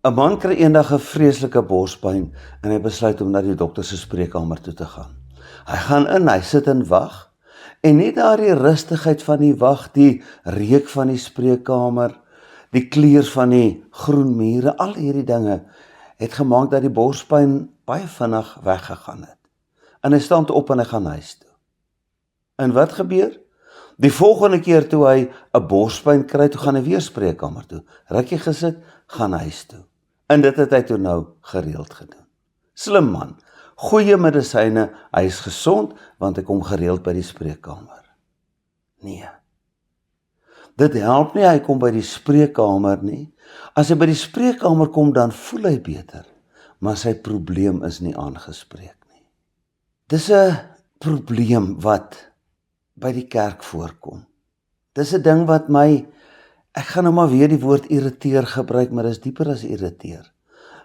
'n man kry eendag 'n vreeslike borspyn en hy besluit om na die dokter se spreekkamer toe te gaan. Hy gaan in, hy sit en wag, en net daardie rustigheid van die wag, die reuk van die spreekkamer, die kleur van die groen mure, al hierdie dinge het gemaak dat die borspyn baie vinnig weggegaan het. En hy staan op en hy gaan huis toe. En wat gebeur? Die volgende keer toe hy 'n borspyn kry, toe gaan hy weer spreekkamer toe. Rukkie gesit, gaan huis toe. En dit het hy toe nou gereeld gedoen. Slim man, goeie medisyne, hy is gesond, want hy kom gereeld by die spreekkamer. Nee. Dit help nie, hy kom by die spreekkamer nie. As hy by die spreekkamer kom, dan voel hy beter, maar sy probleem is nie aangespreek nie. Dis 'n probleem wat by die kerk voorkom. Dis 'n ding wat my, ek gaan nou maar weer die woord irriteer gebruik, maar dis dieper as irriteer.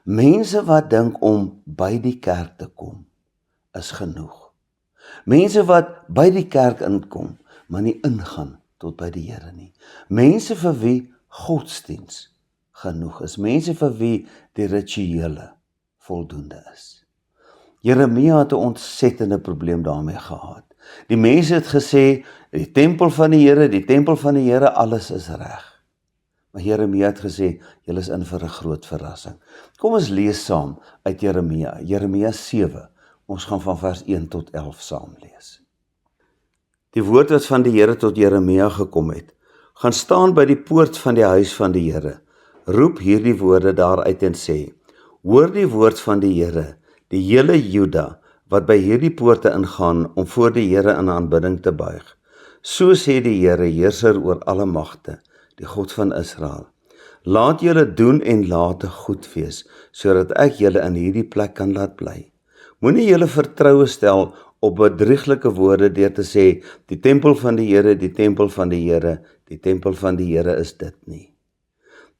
Mense wat dink om by die kerk te kom, is genoeg. Mense wat by die kerk inkom, maar nie ingaan tot by die Here nie. Mense vir wie godsdiens genoeg is. Mense vir wie die rituele voldoende is. Jeremia het 'n ontsettende probleem daarmee gehad. Die mense het gesê, die tempel van die Here, alles is reg. Maar Jeremia het gesê, julle is in vir 'n groot verrassing. Kom ons lees saam uit Jeremia 7. Ons gaan van vers 1 tot 11 saam lees. Die woord wat van die Here tot Jeremia gekom het, gaan staan by die poort van die huis van die Here. Roep hierdie woorde daaruit en sê, hoor die woord van die Here, die hele Juda, wat by hierdie poorte ingaan om voor die Here in aanbidding te buig. So sê die Here, heerser oor alle magte, die God van Israel. Laat julle doen en late goed wees, sodat ek julle in hierdie plek kan laat bly. Moenie julle vertroue stel op bedrieglike woorde deur te sê, die tempel van die Here, die tempel van die Here, die tempel van die Here is dit nie.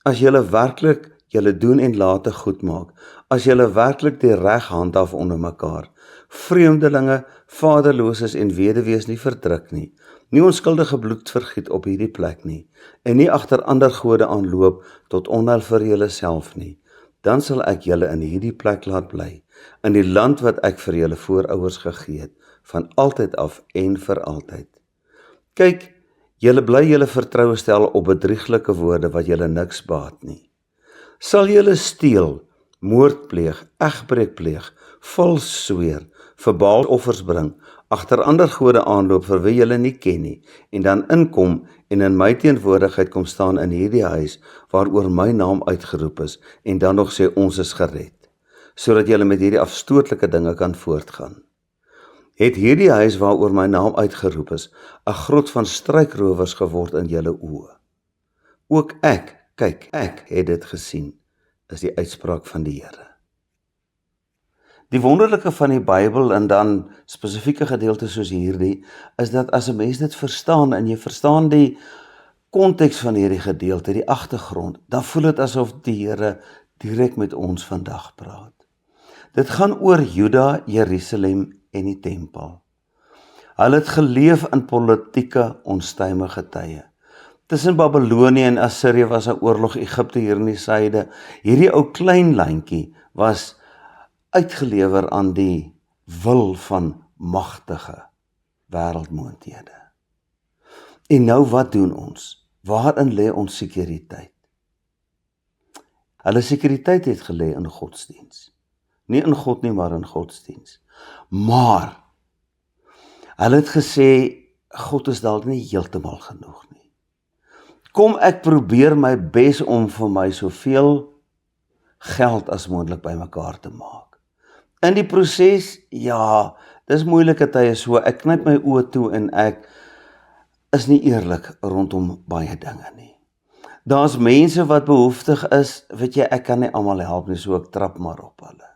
As julle werklik julle doen en late goed maak, as julle werklik die reg handhaaf onder mekaar, vreemdelinge, vaderloses en weduwees nie verdruk nie, nie onskuldige bloed vergiet op hierdie plek nie, en nie agter ander gode aanloop tot onheil vir julle self nie, dan sal ek julle in hierdie plek laat bly, in die land wat ek vir julle voorouers gegee het, van altyd af en vir altyd. Kyk, julle bly julle vertroue stel op bedrieglike woorde wat julle niks baat nie. Sal julle steel, moord pleeg, egbreek pleeg, vals sweer, vir Baal-offers bring, agter ander gode aanloop vir wie julle nie ken nie, en dan inkom en in my teenwoordigheid kom staan in hierdie huis, waaroor my naam uitgeroep is, en dan nog sê ons is gered, sodat julle met hierdie afstootlike dinge kan voortgaan. Het hierdie huis waaroor my naam uitgeroep is, 'n grot van struikrowers geword in julle oë. Ook ek, kyk, ek het dit gesien, is die uitspraak van die Here. Die wonderlike van die Bybel en dan spesifieke gedeeltes soos hierdie, is dat as 'n mens dit verstaan en jy verstaan die konteks van hierdie gedeelte, die agtergrond, dan voel dit asof die Here direk met ons vandag praat. Dit gaan oor Juda, Jerusalem en die tempel. Hulle het geleef in politieke onstuimige tye. Tussen Babylonië en Assirië was 'n oorlog, Egipte hier in die suide. Hierdie ou klein landjie was uitgelewer aan die wil van magtige wêreldmoondhede. En nou wat doen ons? Waarin lê ons sekuriteit? Hulle sekuriteit het gelê in godsdiens. Nie in God nie, maar in godsdiens. Maar hulle het gesê, God is dalk nie heeltemal genoeg nie. Kom ek probeer my bes om vir my soveel geld as moontlik bymekaar te maak. In die proses, ja, dis moeilike tye so, ek knyp my oë toe en ek is nie eerlik rondom baie dinge nie. Daar's mense wat behoeftig is, weet jy, ek kan nie almal help nie, so ek trap maar op hulle.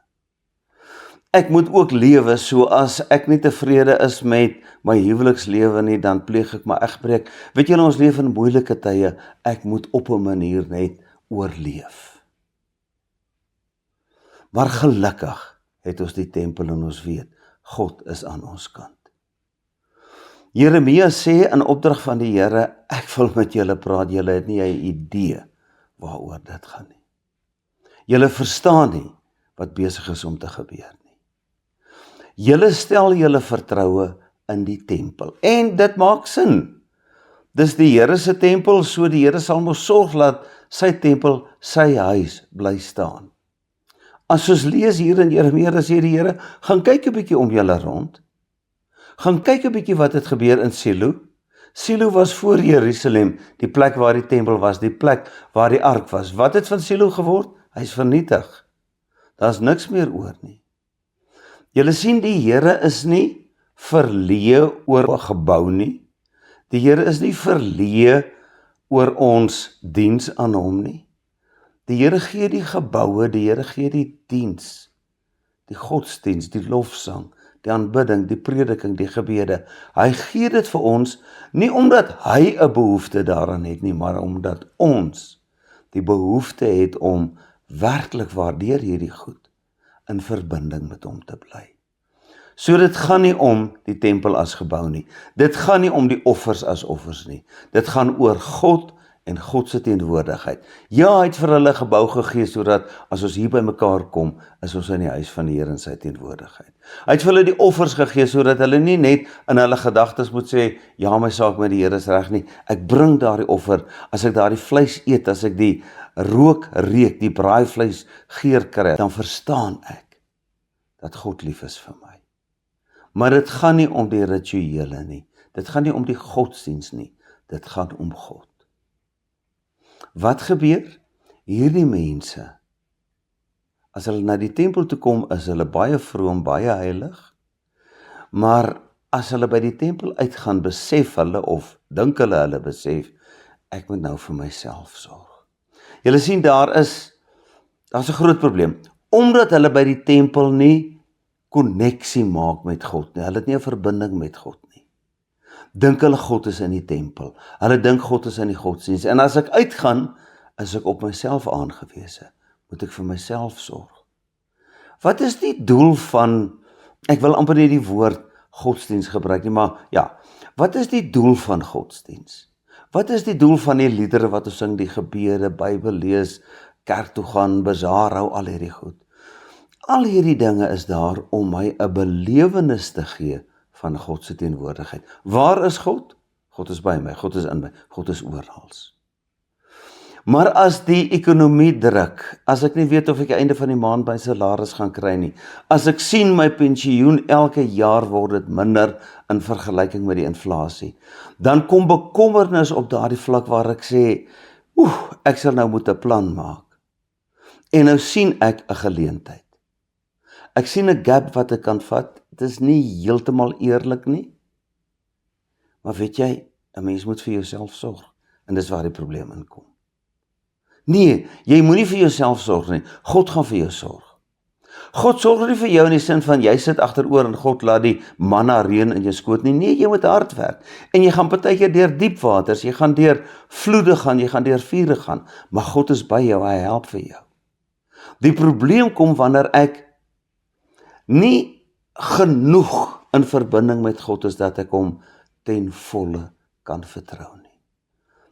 Ek moet ook lewe, so as ek nie tevrede is met my huwelikslewe nie, dan pleeg ek my egbreek. Weet julle, ons leef in moeilike tye, ek moet op 'n manier net oorleef. Maar gelukkig het ons die tempel en ons weet, God is aan ons kant. Jeremia sê in opdrag van die Here, ek wil met julle praat, julle het nie 'n idee waaroor dit gaan nie. Julle verstaan nie wat besig is om te gebeur nie. Julle stel julle vertroue in die tempel. En dit maak sin. Dis die Here se tempel, so die Here sal mos sorg dat sy tempel, sy huis bly staan. As ons lees hier in Jeremia, dan sê die Here, gaan kyk 'n bietjie om julle rond. Gaan kyk 'n bietjie wat het gebeur in Silo. Silo was voor Jerusalem, die plek waar die tempel was, die plek waar die ark was. Wat het van Silo geword? Hy is vernietig. Daar's niks meer oor nie. Julle sien, die Here is nie verleë oor 'n gebou nie. Die Here is nie verleë oor ons diens aan hom nie. Die Here gee die geboue, die Here gee die diens, die godsdiens, die lofsang, die aanbidding, die prediking, die gebede. Hy gee dit vir ons, nie omdat hy 'n behoefte daaraan het nie, maar omdat ons die behoefte het om werklik waardeur hierdie goed in verbinding met hom te bly. So dit gaan nie om die tempel as gebou nie. Dit gaan nie om die offers as offers nie. Dit gaan oor God en God se teenwoordigheid. Ja, hy het vir hulle gebou gegee sodat as ons hier by mekaar kom, is ons in die huis van die Here in sy teenwoordigheid. Hy het vir hulle die offers gegee sodat hulle nie net in hulle gedagtes moet sê, ja, my saak met die Here is reg nie. Ek bring daardie offer, as ek daardie vleis eet, as ek die rook reuk, die braaivleis geur kry, dan verstaan ek dat God lief is vir my. Maar dit gaan nie om die rituele nie. Dit gaan nie om die godsdiens nie. Dit gaan om God. Wat gebeur? Hierdie mense, as hulle na die tempel toe kom, is hulle baie vroom, baie heilig, maar as hulle by die tempel uitgaan, besef hulle, of dink hulle besef, ek moet nou vir myself sorg. Julle sien, daar's 'n groot probleem, omdat hulle by die tempel nie konneksie maak met God nie, hulle het nie 'n verbinding met God nie. Dink hulle God is in die tempel, hulle dink God is in die godsdiens, en as ek uitgaan, is ek op myself aangewese, moet ek vir myself sorg. Wat is die doel van, ek wil amper nie die woord godsdiens gebruik nie, maar ja, wat is die doel van godsdiens? Wat is die doel van die liedere wat ons sing, die gebede, Bybel lees, kerk toe gaan, bazaar hou, al hierdie goed? Al hierdie dinge is daar om my 'n belewenis te gee van God se teenwoordigheid. Waar is God? God is by my, God is in my, God is oral. Maar as die ekonomie druk, as ek nie weet of ek einde van die maand my salaris gaan kry nie, as ek sien my pensioen elke jaar word dit minder in vergelyking met die inflasie, dan kom bekommernis op daardie vlak waar ek sê, ek sal nou moet 'n plan maak. En nou sien ek 'n geleentheid. Ek sien 'n gap wat ek kan vat. Dit is nie heeltemal eerlik nie. Maar weet jy, 'n mens moet vir jouself sorg. En dis waar die probleem inkom. Nee, jy moenie vir jouself sorg nie. God gaan vir jou sorg. God sorg nie vir jou in die sin van, jy sit agteroor en God laat die manna reën in jou skoot nie. Nee, jy moet hard werk. En jy gaan partykeer deur diep waters, jy gaan deur vloede gaan, jy gaan deur vure gaan. Maar God is by jou, hy help vir jou. Die probleem kom wanneer ek nie genoeg in verbinding met God is dat ek hom ten volle kan vertrou nie.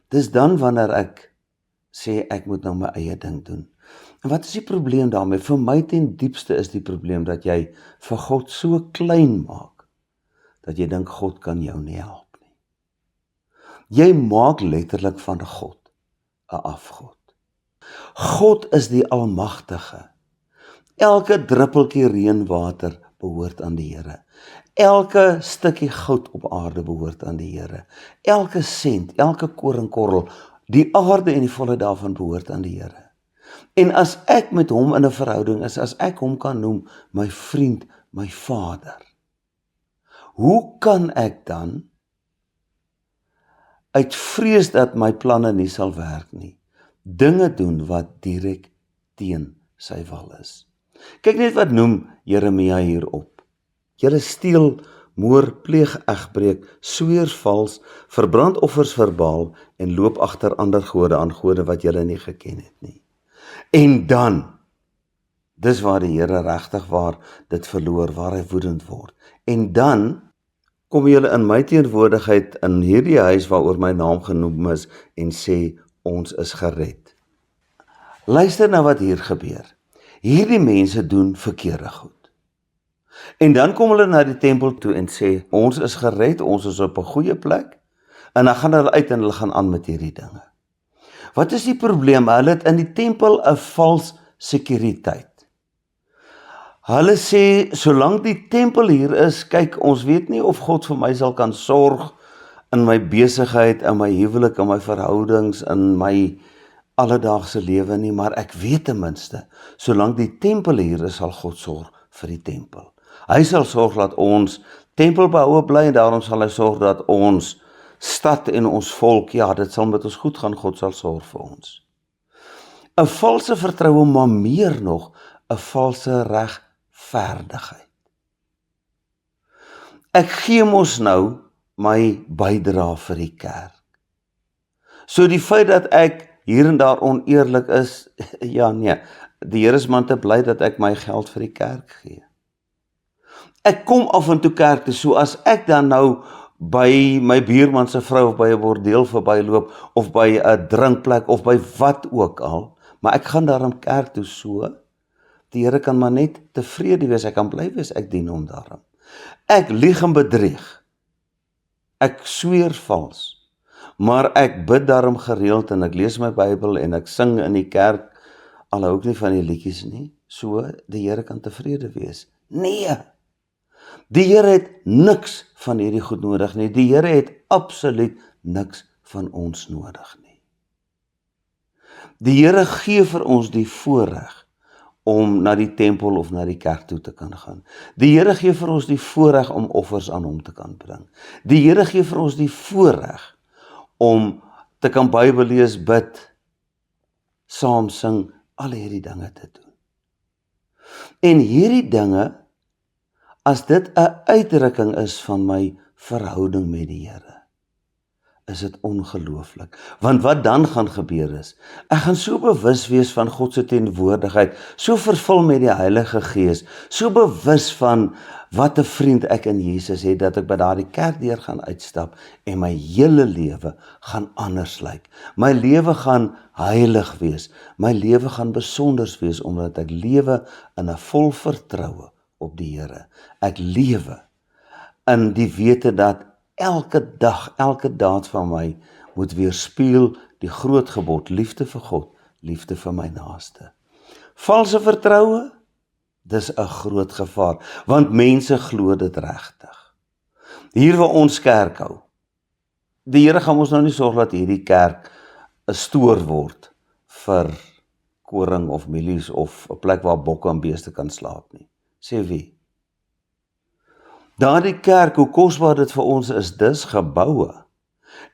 Dis dan wanneer ek sê ek moet nou my eie ding doen. En wat is die probleem daarmee? Vir my ten diepste is die probleem dat jy vir God so klein maak, dat jy dink God kan jou nie help nie. Jy maak letterlik van God 'n afgod. God is die Almagtige. Elke druppeltjie reënwater behoort aan die Here. Elke stukkie goud op aarde behoort aan die Here. Elke sent, elke koringkorrel, die aarde en die volle daarvan behoort aan die Here. En as ek met hom in 'n verhouding is, as ek hom kan noem my vriend, my Vader, hoe kan ek dan uit vrees dat my planne nie sal werk nie, dinge doen wat direk teen sy wil is? Kyk net wat noem Jeremia hierop. Julle steel, moor, pleeg egbreek, sweer vals, verbrand offers vir Baal en loop agter ander gode aan gode wat julle nie geken het nie. En dan, dis waar die Here regtig waar dit verloor, waar hy woedend word. En dan kom julle in my teenwoordigheid in hierdie huis waaroor my naam genoem is en sê, ons is gered. Luister na wat hier gebeur. Hierdie mense doen verkeerde goed. En dan kom hulle na die tempel toe en sê, ons is gered, ons is op 'n goeie plek, en dan gaan hulle uit en hulle gaan aan met hierdie dinge. Wat is die probleem? Hulle het in die tempel 'n vals sekuriteit. Hulle sê, solank die tempel hier is, kyk, ons weet nie of God vir my sal kan sorg in my besigheid, in my huwelik, in my verhoudings, in my alledaagse lewe nie, maar ek weet ten minste, solank die tempel hier is, sal God sorg vir die tempel. Hy sal sorg dat ons tempel behoue bly, en daarom sal hy sorg dat ons stad en ons volk, ja, dit sal met ons goed gaan, God sal sorg vir ons. 'n valse vertroue, maar meer nog, 'n valse regverdigheid. Ek gee mos nou my bydrae vir die kerk. So die feit dat ek hier en daar oneerlik is, ja nee, die Here is man te bly dat ek my geld vir die kerk gee. Ek kom af en toe kerk toe, so as ek dan nou by my buurman se vrou of by 'n bordeel verbyloop, of by 'n drinkplek, of by wat ook al, maar ek gaan daarom kerk toe so, die Here kan maar net tevrede wees, ek kan bly wees, ek dien hom daarom. Ek lieg en bedrieg, ek sweer vals, maar ek bid daarom gereeld, en ek lees my Bybel, en ek sing in die kerk, al hou ek nie van die liedjies nie, so die Here kan tevrede wees. Nee, die Here het niks van hierdie goed nodig nie, die Here het absoluut niks van ons nodig nie. Die Here gee vir ons die voorreg om na die tempel of na die kerk toe te kan gaan. Die Here gee vir ons die voorreg om offers aan hom te kan bring. Die Here gee vir ons die voorreg om te kan Bybel lees, bid, saam sing, al hierdie dinge te doen. En hierdie dinge, as dit 'n uitdrukking is van my verhouding met die Here, is dit ongelooflik. Want wat dan gaan gebeur is, ek gaan so bewus wees van God se teenwoordigheid, so vervul met die Heilige Gees, so bewus van wat 'n vriend ek in Jesus het, dat ek by daardie kerkdeur gaan uitstap en my hele lewe gaan anders lyk. My lewe gaan heilig wees, my lewe gaan besonders wees, omdat ek lewe in 'n vol vertroue op die Here. Ek lewe in die wete dat elke dag, elke daad van my moet weerspieël die groot gebod, liefde vir God, liefde vir my naaste. Valse vertroue, dis 'n groot gevaar, want mense glo dit regtig. Hier waar ons kerk hou, die Here gaan ons nou nie sorg dat hierdie kerk 'n stoor word vir koring of milies of 'n plek waar bokke en beeste kan slaap nie. Sê wie? Daardie kerk, hoe kosbaar dit vir ons is, dis geboue.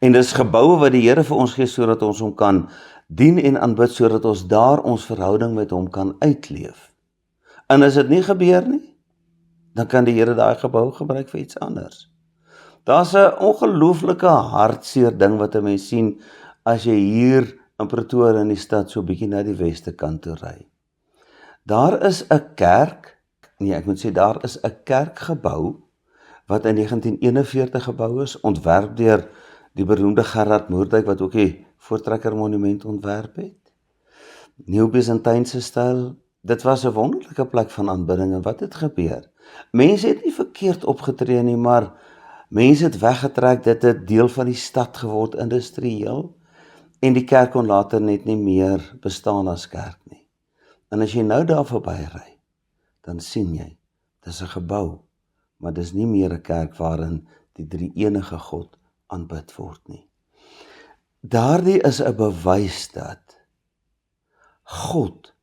En dis geboue wat die Here vir ons gee, sodat ons hom kan dien en aanbid, sodat ons daar ons verhouding met hom kan uitleef. En as dit nie gebeur nie, dan kan die Here daai gebou gebruik vir iets anders. Daar's 'n ongelooflike hartseer ding wat 'n mens sien, as jy hier in Pretoria in die stad so 'n bietjie na die weste kant toe ry. Daar is 'n kerk, daar is 'n kerkgebou, wat in 1941 gebou is, ontwerp deur die beroemde Gerard Moerdijk, wat ook die Voortrekker Monument ontwerp het. Neo-Byzantynse styl, dit was 'n wonderlike plek van aanbidding, en wat het gebeur? Mense het nie verkeerd opgetree nie, maar mense het weggetrek, dit het deel van die stad geword, industrieel, en die kerk kon later net nie meer bestaan as kerk nie. En as jy nou daar verby ry, dan sien jy, dis 'n gebou, maar dis nie meer 'n kerk waarin die drie-enige God aanbid word nie. Daardie is 'n bewys dat God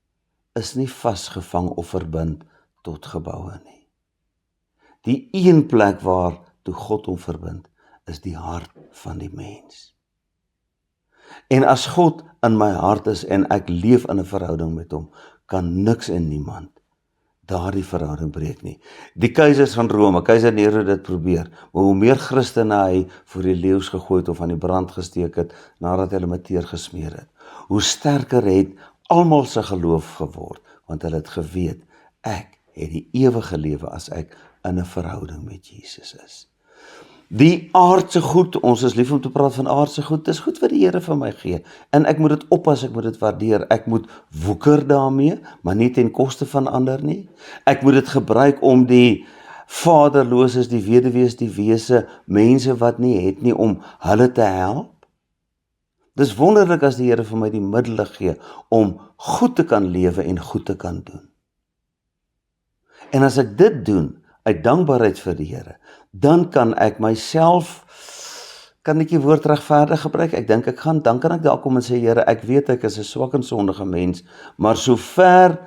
is nie vasgevang of verbind tot geboue nie. Die een plek waar toe God hom verbind, is die hart van die mens. En as God in my hart is en ek leef in 'n verhouding met hom, kan niks en niemand daardie verhouding breek nie. Die keisers van Rome, keiser Nero het dit probeer, maar hoe meer Christene hy voor die leeu's gegooi het of aan die brand gesteek het, nadat hy hulle met teer gesmeer het, hoe sterker het almal se geloof geword, want hulle het geweet, ek het die ewige lewe as ek in 'n verhouding met Jesus is. Die aardse goed, ons is lief om te praat van aardse goed, dis goed wat die Here vir my gee. En ek moet dit oppas, ek moet dit waardeer. Ek moet woeker daarmee, maar nie ten koste van ander nie. Ek moet dit gebruik om die vaderloses, die weduwees, die wese, mense wat nie het nie, om hulle te help. Dis wonderlik as die Here vir my die middele gee om goed te kan lewe en goed te kan doen. En as ek dit doen, uit dankbaarheid vir die Here, dan kan ek myself, kan ek die woord regverdig gebruik? Ek dink dan kan ek daar kom en sê, Here, ek weet ek is 'n swak en sondige mens, maar sover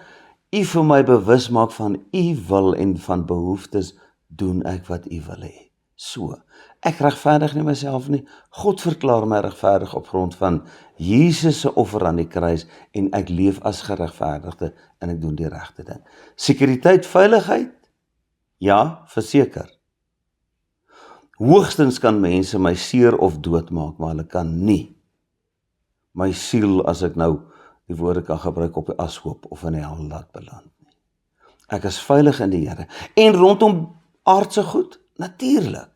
U vir my bewus maak van U wil en van behoeftes, doen ek wat U wil hê. So, ek regverdig nie myself nie, God verklaar my regverdig op grond van Jesus se offer aan die kruis, en ek leef as geregverdigde, en ek doen die regte ding. Sekuriteit, veiligheid? Ja, verseker. Hoogstens kan mense my seer of doodmaak, maar hulle kan nie my siel, as ek nou die woorde kan gebruik, op die ashoop of in die hel laat beland nie. Ek is veilig in die Here. En rondom aardse goed, natuurlik.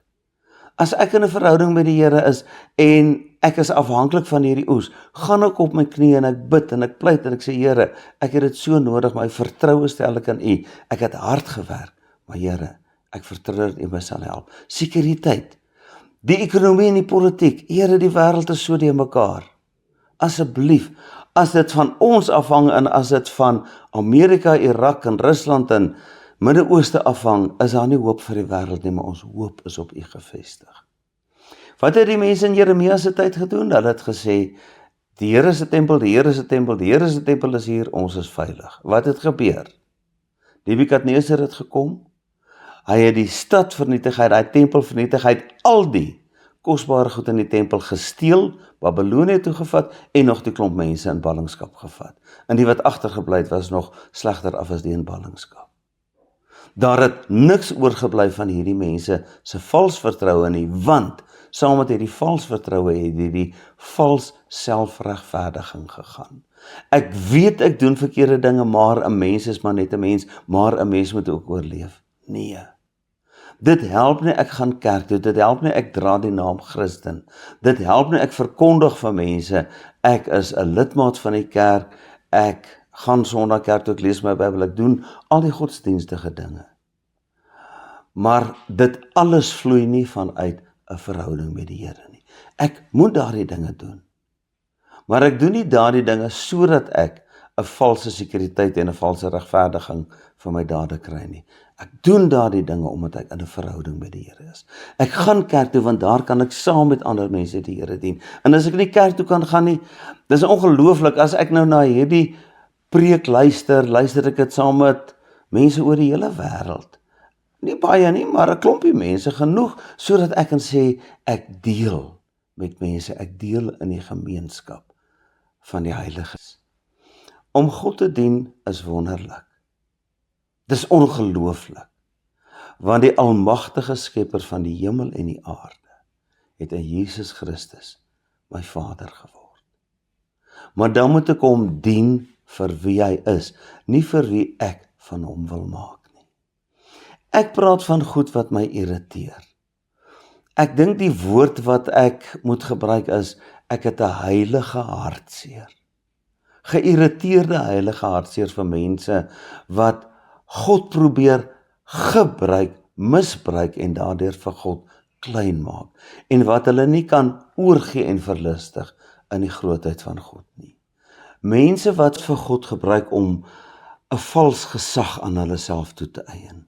As ek in 'n verhouding met die Here is, en ek is afhanklik van hierdie oes, gaan ek op my knie en ek bid en ek pleit en ek sê, Here, ek het dit so nodig, my vertroue stel ek aan U. Ek het hard gewerk, maar Here, ek vertrou dat U my sal help. Sekuriteit, die ekonomie en die politiek, Here, die wêreld is so deur mekaar. Asseblief, as dit van ons afhang en as dit van Amerika, Irak en Rusland en Midde-Ooste afhang, is daar nie hoop vir die wêreld nie, maar ons hoop is op U gevestig. Wat het die mense in Jeremia se tyd gedoen? Hulle het gesê, die Here se tempel, die Here se tempel, die Here se tempel is hier, ons is veilig. Wat het gebeur? Nebukadneser het gekom, hy het die stad vernietig, hy het die tempel vernietig, hy het al die kosbare goed in die tempel gesteel, Babylonië toegevat, en nog die klomp mense in ballingskap gevat. En die wat agtergebly het, was nog slegter af as die in ballingskap. Daar het niks oorgebly van hierdie mense se vals vertroue nie, want saam met hierdie vals vertroue het hierdie vals selfregverdiging gegaan. Ek weet ek doen verkeerde dinge, maar 'n mens is maar net 'n mens, maar 'n mens moet ook oorleef. Nee. Dit help nie ek gaan kerk toe, dit help nie ek dra die naam Christen, dit help nie ek verkondig vir mense, ek is 'n lidmaat van die kerk, ek gaan Sondag kerk toe, ek lees my Bybel, ek doen al die godsdienstige dinge. Maar dit alles vloei nie vanuit 'n verhouding met die Here nie. Ek moet daardie dinge doen. Maar ek doen nie daardie dinge sodat ek 'n valse sekuriteit en 'n valse regverdiging vir my dade kry nie. Ek doen daardie dinge omdat ek in 'n verhouding met die Here is. Ek gaan kerk toe want daar kan ek saam met ander mense die Here dien. En as ek nie kerk toe kan gaan nie, dis ongelooflik, as ek nou na hierdie preek luister ek dit saam met mense oor die hele wêreld. Nie baie nie, maar 'n klompie mense genoeg, sodat ek kan sê, ek deel met mense, ek deel in die gemeenskap van die heiliges. Om God te dien is wonderlik. Dis ongelooflik, want die almagtige skepper van die hemel en die aarde het in Jesus Christus my Vader geword. Maar dan moet ek hom dien vir wie hy is, nie vir wie ek van hom wil maak nie. Ek praat van goed wat my irriteer. Ek dink die woord wat ek moet gebruik is, ek het 'n heilige hartseer. Geïrriteerde heilige hartseer vir mense wat God probeer gebruik, misbruik en daardeur vir God klein maak, en wat hulle nie kan oorgee en verlustig in die grootheid van God nie. Mense wat vir God gebruik om 'n vals gesag aan hulle self toe te eien.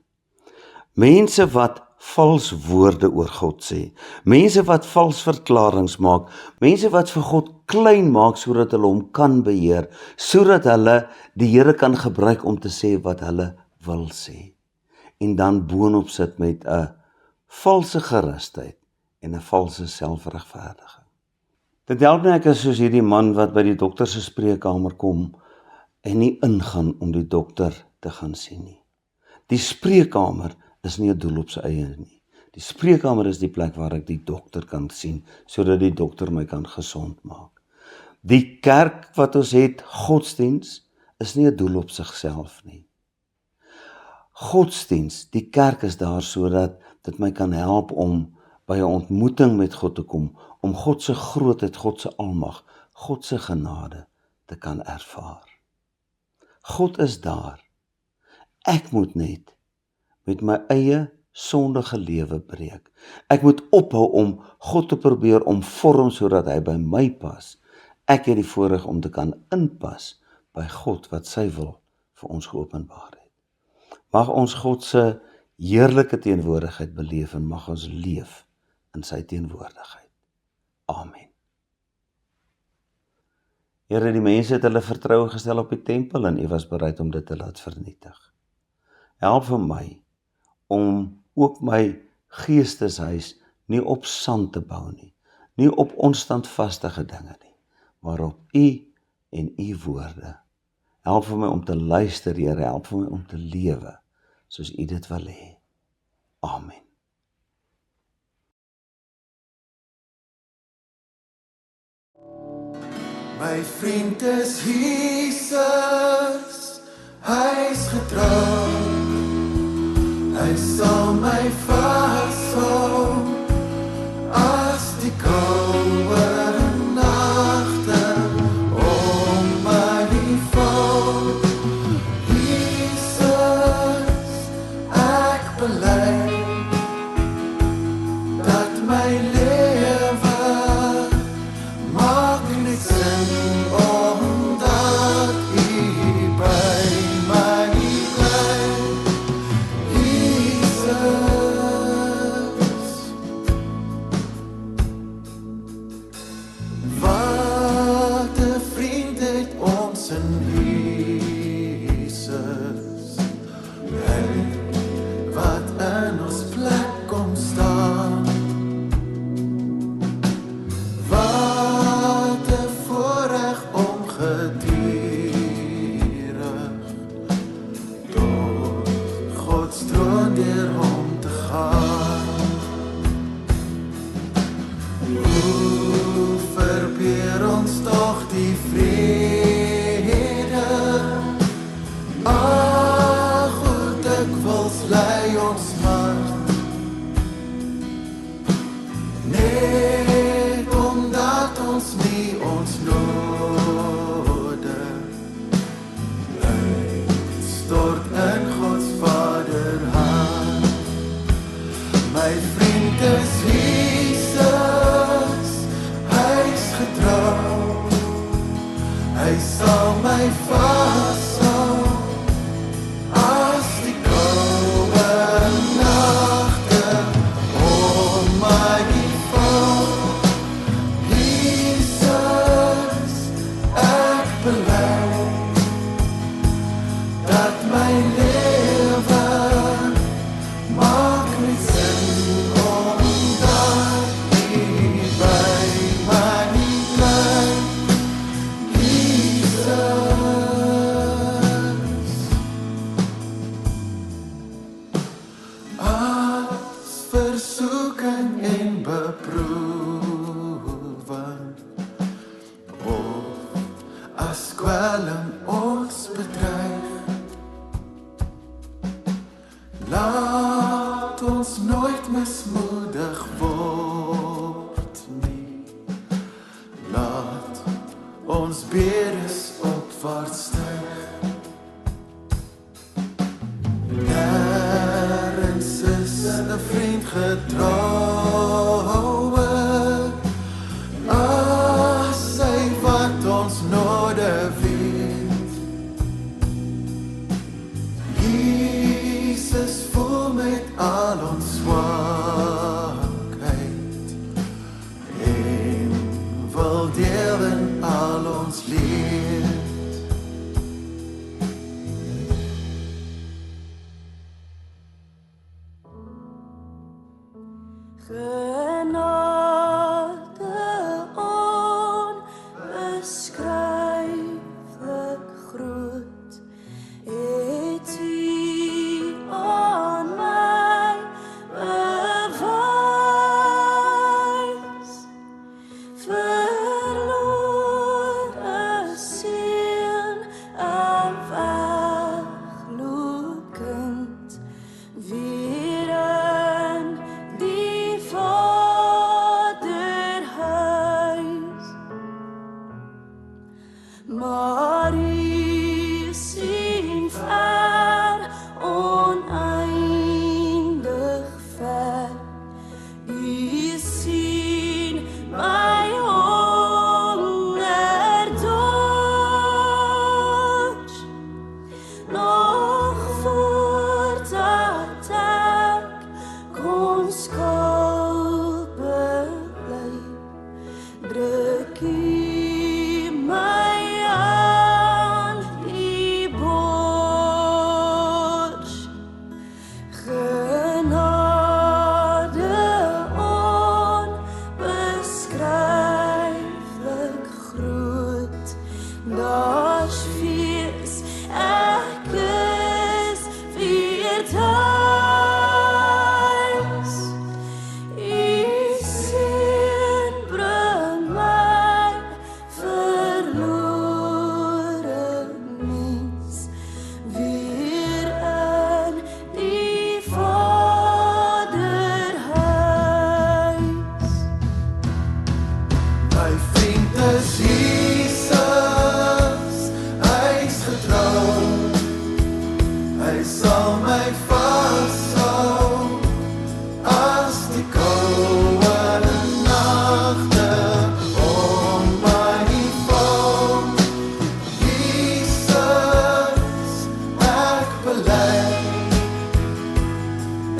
Mense wat vals woorde oor God sê. Mense wat vals verklaringe maak. Mense wat vir God klein maak sodat hulle hom kan beheer, sodat hulle die Here kan gebruik om te sê wat hulle wil sê. En dan boonop sit met 'n valse gerusheid en 'n valse selfregverdiging. Dit help nie ek is soos hierdie man wat by die dokter se spreekkamer kom en nie ingaan om die dokter te gaan sien nie. Die spreekkamer is nie 'n doel op sy eie nie. Die spreekkamer is die plek waar ek die dokter kan sien, sodat die dokter my kan gesond maak. Die kerk wat ons het, godsdiens, is nie 'n doel op sigself nie. Godsdiens, die kerk is daar sodat dit my kan help om by 'n ontmoeting met God te kom, om God se grootheid, God se almag, God se genade te kan ervaar. God is daar. Ek moet net met my eie sondige lewe breek. Ek moet ophou om God te probeer omvorm sodat hy by my pas. Ek het die voorreg om te kan inpas by God wat sy wil vir ons geopenbaar het. Mag ons God se heerlike teenwoordigheid beleef en mag ons leef in sy teenwoordigheid. Amen. Here, die mense het hulle vertroue gestel op die tempel en U was bereid om dit te laat vernietig. Help vir my om ook my geesteshuis nie op sand te bou nie, nie op onstandvastige dinge nie, maar op U en U woorde. Help vir my om te luister, Here, help vir my om te lewe soos U dit wil hê. Amen. My vriend is Jesus, hy is getrou, hy sal my vashou, as die koue nagte om my val. Jesus, ek bely dat my lewe maak nie sin omdat U by my bly. Jesus, wat 'n vriend het ons in Jesus, hy wat in ons plek kom staan. Wat 'n voorreg om gedurig tot God se troon deur hom te gaan. Hoe verbeur ons tog die vrede? Ag, hoe dikwels lei ons hart, net omdat ons nie ons nodig stort in Gods Vaderhand. My vriend is Jesus, hy's getrou, hy sal my vashou, as die koue nagte om my val. Jesus, ek bely dat my lewe maak nie sin omdat U by my bly. Jesus, as versoeking en beproewing of as kwelling ons bedreig, laat ons nooit mismoedig word nie. Laat ons bedes opwaarts styg. Nêrens is 'n vriend getrouwer as hy wat ons nodig weet. Jesus voel met al ons swakheid en wil deel in al ons leed. Genade onbeskryflik groot, het U aan my bewys. Verlore seun, 'n weglopend, weer in die maar U sien ver, oneindig ver. U sien my hongerdors, nog voordat ek kon skuld bely, druk U my aan die bors. Genade onbeskryflik groot, daar's fees, ek is weer tuis. U seën bring my verlore mens weer in die Vaderhuis. My vriend is Jesus, hy's getrou, hy sal my vashou, as die koue nagte om my val. Jesus, ek bely,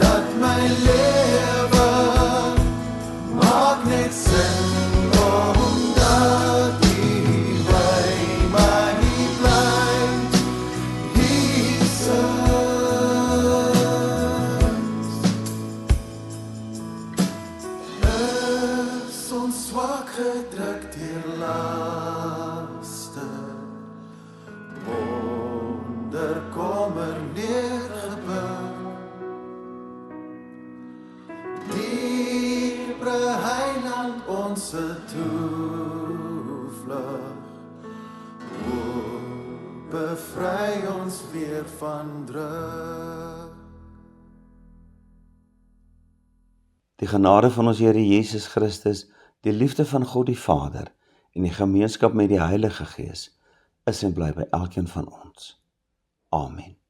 dat my lewe maak net sin, omdat U by my bly, Jesus. Is ons swak gedruk deur laste, onder kommer neergebuig, diepe heiland onze toevlug, o, bevry ons weer van druk. Die genade van ons Here Jesus Christus, die liefde van God die Vader en die gemeenskap met die Heilige Gees is en bly by elkeen van ons. Amen.